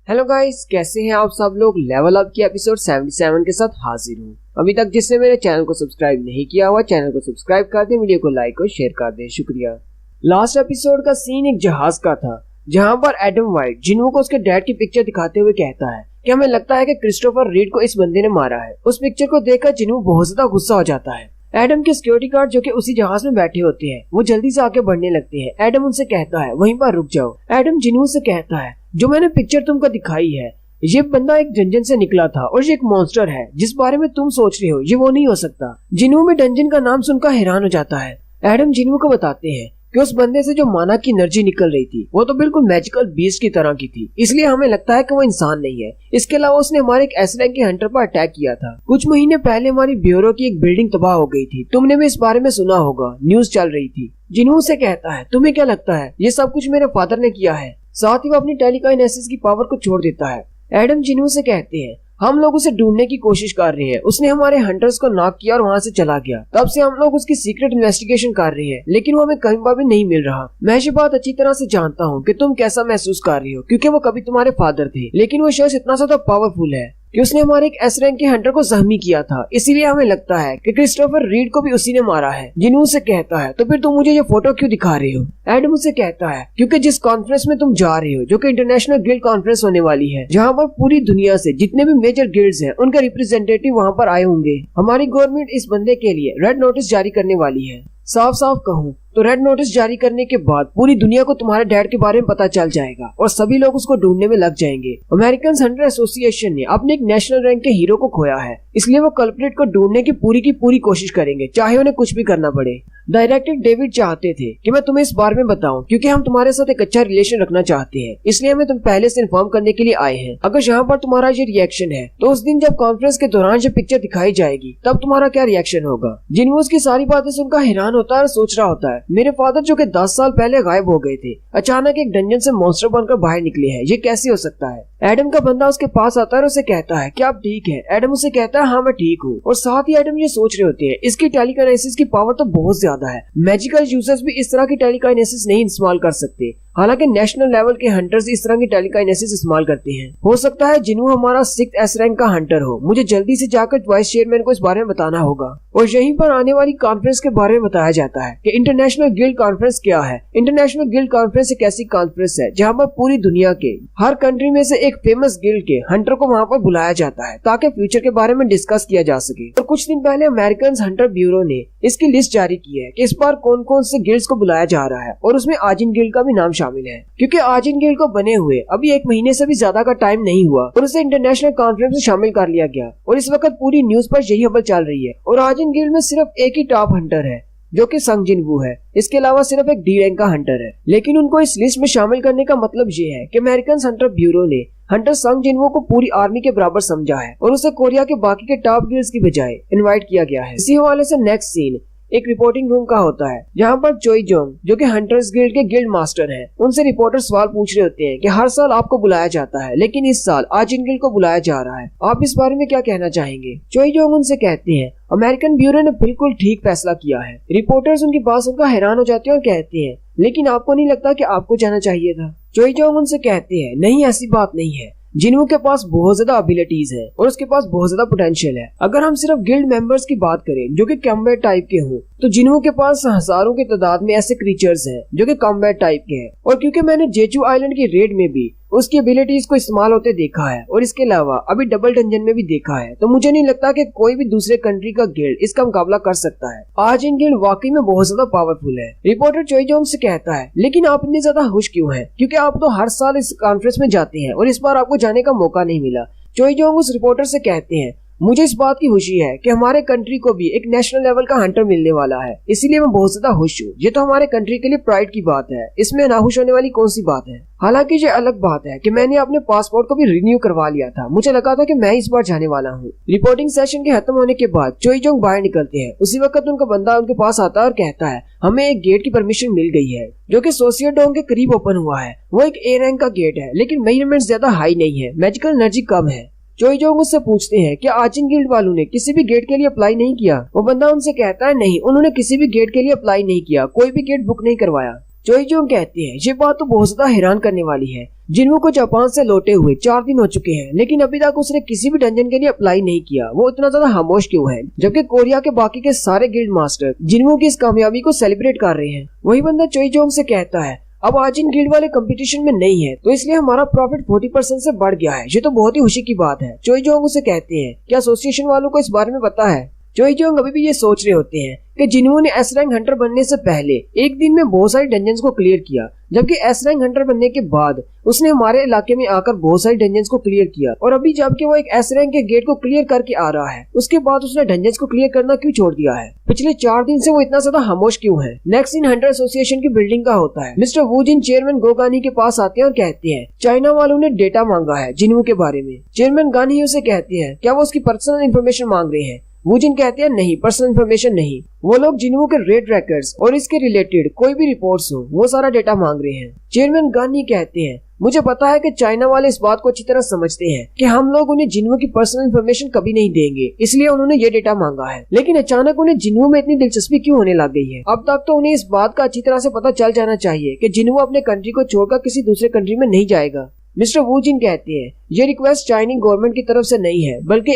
Hello guys, कैसे हैं आप सब लोग। लेवल अप की एपिसोड 77 के साथ हाजिर हूँ। अभी तक जिसने मेरे चैनल को सब्सक्राइब नहीं किया हुआ, चैनल को सब्सक्राइब कर दें, वीडियो को लाइक और शेयर कर दें, शुक्रिया। लास्ट एपिसोड का सीन एक जहाज का था, जहाँ पर एडम वाइट जिन्हों को उसके डैड की पिक्चर दिखाते हुए कहता है कि हमें लगता है कि क्रिस्टोफर रीड को इस बंदे ने मारा है। उस पिक्चर को देखकर जिन्हों बहुत ज्यादा गुस्सा हो जाता है। एडम के सिक्योरिटी गार्ड जो कि उसी जहाज में बैठे होते हैं, वो जल्दी से आगे बढ़ने लगते हैं। एडम उनसे कहता है वहीं पर रुक जाओ। एडम जिन्हों से कहता है जो मैंने पिक्चर तुमको दिखाई है, ये बंदा एक डंजन से निकला था और ये एक मॉन्स्टर है। जिस बारे में तुम सोच रहे हो ये वो नहीं हो सकता। जिन्हों में डंजन का नाम सुनकर हैरान हो जाता है। एडम जिन्हों को बताते हैं कि उस बंदे से जो माना की एनर्जी निकल रही थी वो तो बिल्कुल मैजिकल बीस्ट की तरह की थी, इसलिए हमें लगता है कि वो इंसान नहीं है। इसके अलावा उसने हमारे एक एस रैंक के हंटर पर अटैक किया था। कुछ महीने पहले हमारी ब्यूरो की एक बिल्डिंग तबाह हो गई थी, तुमने भी इस बारे में सुना होगा, न्यूज चल रही थी। जिन्हों से कहता है तुम्हें क्या लगता है ये सब कुछ मेरे फादर ने किया है। साथ ही वो अपनी टेलीकाइनेसिस की पावर को छोड़ देता है। एडम जिन्हों से कहते हैं हम लोग उसे ढूंढने की कोशिश कर रहे हैं, उसने हमारे हंटर्स को नॉक किया और वहाँ से चला गया। तब से हम लोग उसकी सीक्रेट इन्वेस्टिगेशन कर रहे हैं, लेकिन वो हमें कहीं पर भी नहीं मिल रहा। मैं ये बात अच्छी तरह से जानता हूँ कि तुम कैसा महसूस कर रही हो, क्योंकि वो कभी तुम्हारे फादर थे, लेकिन वो शख्स इतना ज्यादा पावरफुल है कि उसने हमारे एक एस रैंक के हंटर को जख्मी किया था। इसीलिए हमें लगता है कि क्रिस्टोफर रीड को भी उसी ने मारा है। जिन्हों से कहता है तो फिर तुम मुझे ये फोटो क्यों दिखा रहे हो। एडम उसे कहता है क्योंकि जिस कॉन्फ्रेंस में तुम जा रहे हो, जो कि इंटरनेशनल गिल्ड कॉन्फ्रेंस होने वाली है, जहाँ पर पूरी दुनिया से जितने भी मेजर गिल्ड्स हैं उनके रिप्रेजेंटेटिव वहाँ पर आए होंगे। हमारी गवर्नमेंट इस बंदे के लिए रेड नोटिस जारी करने वाली है। साफ साफ कहूँ तो रेड नोटिस जारी करने के बाद पूरी दुनिया को तुम्हारे डैड के बारे में पता चल जाएगा और सभी लोग उसको ढूंढने में लग जाएंगे। अमेरिकन हंटर एसोसिएशन ने अपने एक नेशनल रैंक के हीरो को खोया है, इसलिए वो कल्प्रिट को ढूंढने की पूरी कोशिश करेंगे, चाहे उन्हें कुछ भी करना पड़े। डायरेक्टर डेविड चाहते थे कि मैं तुम्हें इस बारे में बताऊं, क्योंकि हम तुम्हारे साथ एक अच्छा रिलेशन रखना चाहते हैं, इसलिए हमें तुम पहले से इन्फॉर्म करने के लिए आए हैं। अगर यहाँ पर तुम्हारा ये रिएक्शन है तो उस दिन जब कॉन्फ्रेंस के दौरान ये पिक्चर दिखाई जाएगी तब तुम्हारा क्या रिएक्शन होगा। जिन्हों की सारी बातें सुनकर हैरान होता है और सोच रहा होता है मेरे फादर जो कि 10 साल पहले गायब हो गए थे, अचानक एक डंजन से मॉन्स्टर बनकर बाहर निकले हैं, ये कैसे हो सकता है। एडम का बंदा उसके पास आता है और उसे कहता है क्या आप ठीक है। एडम उसे कहता है हाँ मैं ठीक हूँ। और साथ ही एडम ये सोच रहे होते हैं इसकी टेलीकाइनेसिस की पावर तो बहुत ज्यादा है, मैजिकल यूजर्स भी इस तरह की टेलीकाइनेसिस नहीं इस्तेमाल कर सकते, हालांकि नेशनल लेवल के हंटर्स इस तरह की टेलीकाइनेसिस इस्तेमाल करते हैं। हो सकता है जिन्हों हमारा 6th एस रैंक का हंटर हो। मुझे जल्दी से जाकर वाइस चेयरमैन को इस बारे में बताना होगा। और यहीं पर आने वाली कॉन्फ्रेंस के बारे में बताया जाता है कि इंटरनेशनल गिल्ड कॉन्फ्रेंस क्या है। इंटरनेशनल गिल्ड कॉन्फ्रेंस एक ऐसी कॉन्फ्रेंस है जहाँ पर पूरी दुनिया के हर कंट्री में से एक फेमस गिल्ड के हंटर को वहाँ पर बुलाया जाता है ताकि फ्यूचर के बारे में डिस्कस किया जा सके। और कुछ दिन पहले अमेरिकन हंटर ब्यूरो ने इसकी लिस्ट जारी की है कि इस बार कौन कौन से गिल्ड्स को बुलाया जा रहा है, और उसमें आजिन गिल्ड का भी नाम शामिल है। क्योंकि आजिन गिल्ड को बने हुए अभी 1 महीने से भी ज्यादा का टाइम नहीं हुआ और उसे इंटरनेशनल कॉन्फ्रेंस में शामिल कर लिया गया, और इस वक्त पूरी न्यूज पर यही खबर चल रही है। और आजिन गिल्ड में सिर्फ एक ही टॉप हंटर है जो कि संग जिनवू है। इसके अलावा सिर्फ एक डी रैंक का हंटर है, लेकिन उनको इस लिस्ट में शामिल करने का मतलब ये है कि अमेरिकन हंटर ब्यूरो ने हंटर संग जिनवू को पूरी आर्मी के बराबर समझा है और उसे कोरिया के बाकी के टॉप गिल्ड्स की बजाय इनवाइट किया गया है। इसी हवाले से नेक्स्ट सीन एक रिपोर्टिंग रूम का होता है, जहाँ पर चोई जोंग जो कि हंटर्स गिल्ड के गिल्ड मास्टर हैं, उनसे रिपोर्टर सवाल पूछ रहे होते हैं कि हर साल आपको बुलाया जाता है, लेकिन इस साल आजिन गिल्ड को बुलाया जा रहा है, आप इस बारे में क्या कहना चाहेंगे। चोई जोंग उनसे कहते हैं अमेरिकन ब्यूरो ने बिल्कुल ठीक फैसला किया है। रिपोर्टर्स उनकी बात सुनकर हैरान हो जाते हैं और कहते हैं लेकिन आपको नहीं लगता कि आपको जाना चाहिए था। चोई जोंग उनसे कहते हैं नहीं, ऐसी बात नहीं है। जिन्हों के पास बहुत ज्यादा एबिलिटीज है और उसके पास बहुत ज्यादा पोटेंशियल है। अगर हम सिर्फ गिल्ड मेंबर्स की बात करें जो कि कॉम्बैट टाइप के हों, तो जिन्हों के पास हजारों की तादाद में ऐसे क्रीचर्स हैं जो कि कॉम्बैट टाइप के हैं। और क्योंकि मैंने जेचू आइलैंड की रेड में भी उसकी एबिलिटीज को इस्तेमाल होते देखा है और इसके अलावा अभी डबल डंजन में भी देखा है, तो मुझे नहीं लगता कि कोई भी दूसरे कंट्री का गिल्ड इसका मुकाबला कर सकता है। आज इन गिल्ड वाकई में बहुत ज्यादा पावरफुल है। रिपोर्टर चोई जोंग से कहता है लेकिन आप इतने ज्यादा खुश क्यों हैं, क्योंकि आप तो हर साल इस कॉन्फ्रेंस में जाते हैं और इस बार आपको जाने का मौका नहीं मिला। चोई जोंग उस रिपोर्टर से कहते हैं मुझे इस बात की खुशी है कि हमारे कंट्री को भी एक नेशनल लेवल का हंटर मिलने वाला है, इसीलिए मैं बहुत ज्यादा खुश हूँ। ये तो हमारे कंट्री के लिए प्राइड की बात है, इसमें नाखुश होने वाली कौन सी बात है। हालांकि ये अलग बात है कि मैंने अपने पासपोर्ट को भी रिन्यू करवा लिया था, मुझे लगा था कि मैं इस बार जाने वाला हूँ। रिपोर्टिंग सेशन के खत्म होने के बाद चोई जोंग बाहर निकलते हैं। उसी वक्त उनका बंदा उनके पास आता है और कहता है हमें एक गेट की परमिशन मिल गई है जो कि सोसियोडोंग के करीब ओपन हुआ है। वो एक ए रैंक का गेट है, लेकिन मेजरमेंट ज्यादा हाई नहीं है, मैजिकल एनर्जी कम है। चोई जोंग उससे पूछते हैं कि आजिन गिल्ड वालों ने किसी भी गेट के लिए अप्लाई नहीं किया। वो बंदा उनसे कहता है नहीं, उन्होंने किसी भी गेट के लिए अप्लाई नहीं किया, कोई भी गेट बुक नहीं करवाया। चोई जोंग कहते हैं ये बात तो बहुत ज्यादा हैरान करने वाली है। जिन्हों को जापान से लौटे हुए 4 दिन हो चुके हैं, लेकिन अभी तक उसने किसी भी डंजन के लिए अप्लाई नहीं किया। वो इतना ज्यादा खामोश क्यों है, जबकि कोरिया के बाकी के सारे गिल्ड मास्टर जिन्हों की इस कामयाबी को सेलिब्रेट कर रहे हैं। वही बंदा चोई जोंग से कहता है, अब आज इन गिल्ड वाले कंपटीशन में नहीं है, तो इसलिए हमारा प्रॉफिट 40% से बढ़ गया है। ये तो बहुत ही खुशी की बात है। चोई जोंग उसे कहते हैं, क्या एसोसिएशन वालों को इस बारे में पता है? चोई जोंग अभी भी ये सोच रहे होते हैं कि जिन्हों ने एस रैंक हंटर बनने से पहले एक दिन में बहुत सारी डंजन्स को क्लियर किया, जबकि एस रैंक हंटर बनने के बाद उसने हमारे इलाके में आकर बहुत सारी डंजन्स को क्लियर किया। और अभी जबकि वो एक एस रैंक के गेट को क्लियर करके आ रहा है, उसके बाद उसने डंजन्स को क्लियर करना क्यों छोड़ दिया है? पिछले 4 दिन से वो इतना ज्यादा खामोश क्यों है? नेक्स्ट इन हंटर एसोसिएशन की बिल्डिंग का होता है। मिस्टर वू जिन चेयरमैन गो गानी के पास आते हैं और कहते हैं, चाइना वालों ने डेटा मांगा है जिन्हों के बारे में। चेयरमैन गानी उसे कहते हैं, क्या वो उसकी पर्सनल इन्फॉर्मेशन मांग रहे हैं? वूजिन कहते हैं, नहीं, पर्सनल इन्फॉर्मेशन नहीं। वो लोग जिन्हों के रेड रैकर्स और इसके रिलेटेड कोई भी रिपोर्ट्स हो, वो सारा डेटा मांग रहे हैं। चेयरमैन गानी कहते हैं, मुझे पता है कि चाइना वाले इस बात को अच्छी तरह समझते हैं कि हम लोग उन्हें जिन्हों की पर्सनल इन्फॉर्मेशन कभी नहीं देंगे, इसलिए उन्होंने ये डेटा मांगा है। लेकिन अचानक उन्हें जिन्हों में इतनी दिलचस्पी क्यों होने लग गई है? अब तक तो उन्हें इस बात का अच्छी तरह से पता चल जाना चाहिए कि जिन्हों अपने कंट्री को छोड़कर किसी दूसरे कंट्री में नहीं जाएगा। मिस्टर वू जिन कहते हैं, ये रिक्वेस्ट चाइनीज गवर्नमेंट की तरफ से नहीं है, बल्कि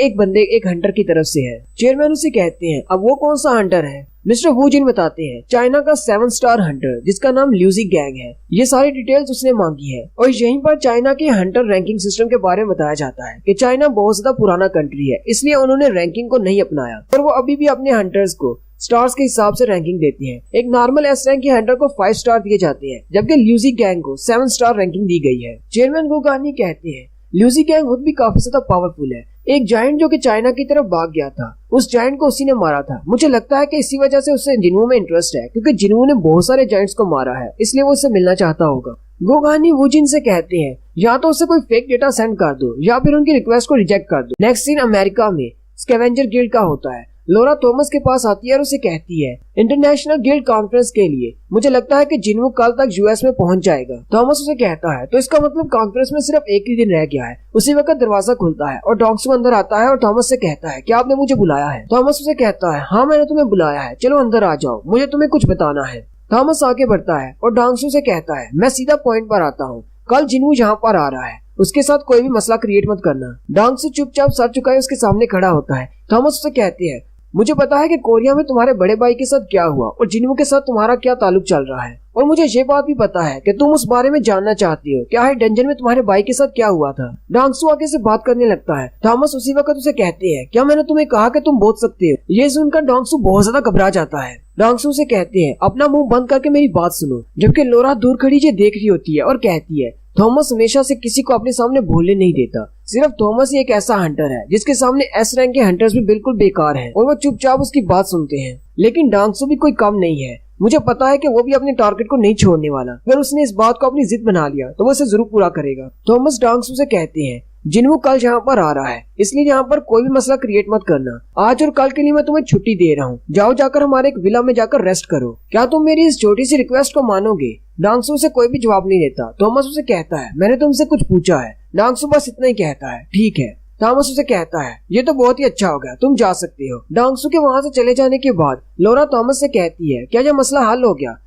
एक हंटर की तरफ से है। चेयरमैन उसे कहते हैं, अब वो कौन सा हंटर है? मिस्टर वू जिन बताते हैं, चाइना का 7 स्टार हंटर जिसका नाम ल्यूजी गैंग है। ये सारी डिटेल्स उसने मांगी है और यहीं पर चाइना के हंटर रैंकिंग सिस्टम के बारे में बताया जाता है कि चाइना बहुत ज्यादा पुराना कंट्री है, इसलिए उन्होंने रैंकिंग को नहीं अपनाया और वो अभी भी अपने हंटर्स को स्टार्स के हिसाब से रैंकिंग देती हैं। एक नॉर्मल एस रैंक के हंटर को 5 स्टार दिए जाते हैं, जबकि ल्यूजी गैंग को 7 स्टार रैंकिंग दी गई है। चेयरमैन गो गानी कहते हैं, ल्यूजी गैंग खुद भी काफी ज्यादा पावरफुल है। एक जायंट जो कि चाइना की तरफ भाग गया था, उस जायंट को उसी ने मारा था। मुझे लगता है कि इसी वजह से उसे जिन्हों में इंटरेस्ट है, क्योंकि जिन्हों ने बहुत सारे जायंट्स को मारा है, इसलिए वो उससे मिलना चाहता होगा। गो गानी वूजिन से कहते हैं, या तो उसे कोई फेक डेटा सेंड कर दो या फिर उनकी रिक्वेस्ट को रिजेक्ट कर दो। नेक्स्ट सीन अमेरिका में स्कैवेंजर गिल्ड का होता है। लोरा थॉमस के पास आती है और उसे कहती है, इंटरनेशनल गिल्ड कॉन्फ्रेंस के लिए मुझे लगता है कि जिन्हों कल तक यूएस में पहुंच जाएगा। थॉमस उसे कहता है, तो इसका मतलब कॉन्फ्रेंस में सिर्फ एक ही दिन रह गया है। उसी वक्त दरवाजा खुलता है और डॉक्सू अंदर आता है और थॉमस से कहता है, क्या आपने मुझे बुलाया है? थॉमस उसे कहता है, हाँ मैंने तुम्हें बुलाया है, चलो अंदर आ जाओ, मुझे तुम्हें कुछ बताना है। थॉमस आगे बढ़ता है और डांगसू से कहता है, मैं सीधा पॉइंट पर आता हूँ, कल जिन्हों यहाँ पर आ रहा है, उसके साथ कोई भी मसला क्रिएट मत करना। डांगसू चुपचाप सर झुकाए उसके सामने खड़ा होता है। थॉमस उसे कहते हैं, मुझे पता है कि कोरिया में तुम्हारे बड़े भाई के साथ क्या हुआ और जिन्हों के साथ तुम्हारा क्या ताल्लुक चल रहा है, और मुझे ये बात भी पता है कि तुम उस बारे में जानना चाहती हो, क्या है डंजन में तुम्हारे भाई के साथ क्या हुआ था। डांगसू आगे से बात करने लगता है। थॉमस उसी वक्त उसे कहते हैं, क्या मैंने तुम्हें कहा कि तुम बोल सकते हो? ये सुनकर डांगसू बहुत ज्यादा घबरा जाता है। डांगसू से कहते हैं, अपना मुंह बंद करके मेरी बात सुनो, जबकि लोरा दूर खड़ी ये देख रही होती है और कहती है, थॉमस हमेशा से किसी को अपने सामने बोलने नहीं देता। सिर्फ थॉमस ही एक ऐसा हंटर है जिसके सामने एस रैंक के हंटर्स भी बिल्कुल बेकार हैं और वो चुपचाप उसकी बात सुनते हैं। लेकिन डांगसू भी कोई कम नहीं है। मुझे पता है कि वो भी अपने टारगेट को नहीं छोड़ने वाला। अगर उसने इस बात को अपनी जिद बना लिया तो वो इसे जरूर पूरा करेगा। थॉमस डांगसू से कहते हैं, जिन्हों कल यहाँ पर आ रहा है, इसलिए यहाँ पर कोई भी मसला क्रिएट मत करना। आज और कल के लिए मैं तुम्हें छुट्टी दे रहा हूँ, जाओ जाकर हमारे एक विला में जाकर रेस्ट करो। क्या तुम मेरी इस छोटी सी रिक्वेस्ट को मानोगे? डांगसू से कोई भी जवाब नहीं देता। थॉमस उसे कहता है, मैंने तुमसे कुछ पूछा है। डांगसू बस इतना ही कहता है, ठीक है। थॉमस उसे कहता है, ये तो बहुत ही अच्छा हो गया, तुम जा सकते हो। डांगसू के वहाँ से चले जाने के बाद लोरा थॉमस से कहती है, क्या यह मसला हल हो गया?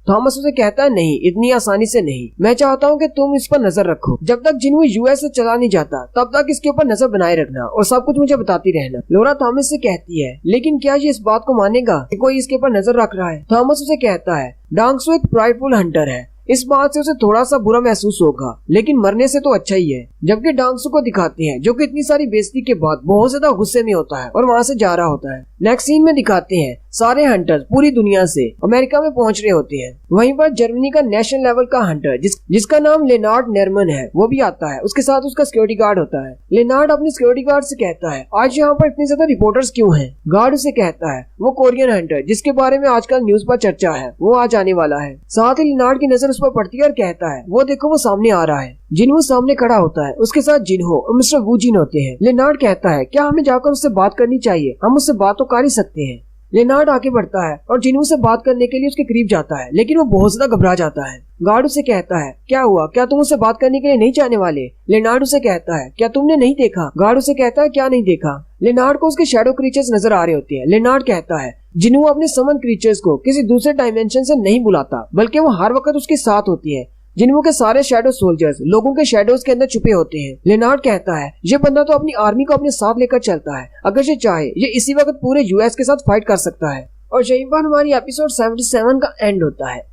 थॉमस उसे कहता है, नहीं, इतनी आसानी से नहीं। मैं चाहता हूँ कि तुम इस पर नजर रखो। जब तक जिन्हों यूएस से चला नहीं जाता तब तक इसके ऊपर नजर बनाए रखना और सब कुछ मुझे बताती रहना। लोरा थॉमस से कहती है, लेकिन क्या ये इस बात को मानेगा कि कोई इसके ऊपर नजर रख रहा है? थॉमस उसे कहता है, डांगसू एक प्राइडफुल हंटर है, इस बात से उसे थोड़ा सा बुरा महसूस होगा, लेकिन मरने से तो अच्छा ही है। जबकि डांगसू को दिखाते हैं जो कि इतनी सारी बेइज्जती के बाद बहुत ज्यादा गुस्से में होता है और वहाँ से जा रहा होता है। नेक्स्ट सीन में दिखाते हैं सारे हंटर्स पूरी दुनिया से अमेरिका में पहुंच रहे होते हैं। वहीं पर जर्मनी का नेशनल लेवल का हंटर जिसका नाम लेनार्ड नेरमन है, वो भी आता है। उसके साथ उसका सिक्योरिटी गार्ड होता है। लेनार्ड अपने सिक्योरिटी गार्ड से कहता है, आज यहाँ पर इतने ज्यादा रिपोर्टर्स क्यों हैं? गार्ड उसे कहता है, वो कोरियन हंटर जिसके बारे में आजकल न्यूज पर चर्चा है, वो आज आने वाला है। साथ ही लेनार्ड की नजर उस पर पड़ती है और कहता है, वो देखो वो सामने आ रहा है। जिन्हों सामने खड़ा होता है, उसके साथ जिन्हों और मिस्टर वू जिन होते हैं। लेनार्ड कहता है, क्या हमें जाकर उससे बात करनी चाहिए? हम उससे बात तो कर ही सकते हैं। लेनार्ड आगे बढ़ता है और जिन्हों से बात करने के लिए उसके करीब जाता है, लेकिन वो बहुत ज्यादा घबरा जाता है। गार्ड उसे कहता है, क्या हुआ? क्या तुम उससे बात करने के लिए नहीं जाने वाले? लेनार्ड उसे कहता है, क्या तुमने नहीं देखा? गार्ड उसे कहता है, क्या नहीं देखा? लेनार्ड को उसके शैडो क्रीचर्स नजर आ रहे होते हैं। लेनार्ड कहता है, जिन्हों अपने समन क्रीचर्स को किसी दूसरे डायमेंशन से नहीं बुलाता, बल्कि वो हर वक्त उसके साथ होती है। जिनमें के सारे शैडो सोल्जर्स लोगों के शैडोज के अंदर छुपे होते हैं। लेनार्ड कहता है ये बंदा तो अपनी आर्मी को अपने साथ लेकर चलता है, अगर ये चाहे ये इसी वक्त पूरे यूएस के साथ फाइट कर सकता है। और यहीं पर हमारी एपिसोड 77 का एंड होता है।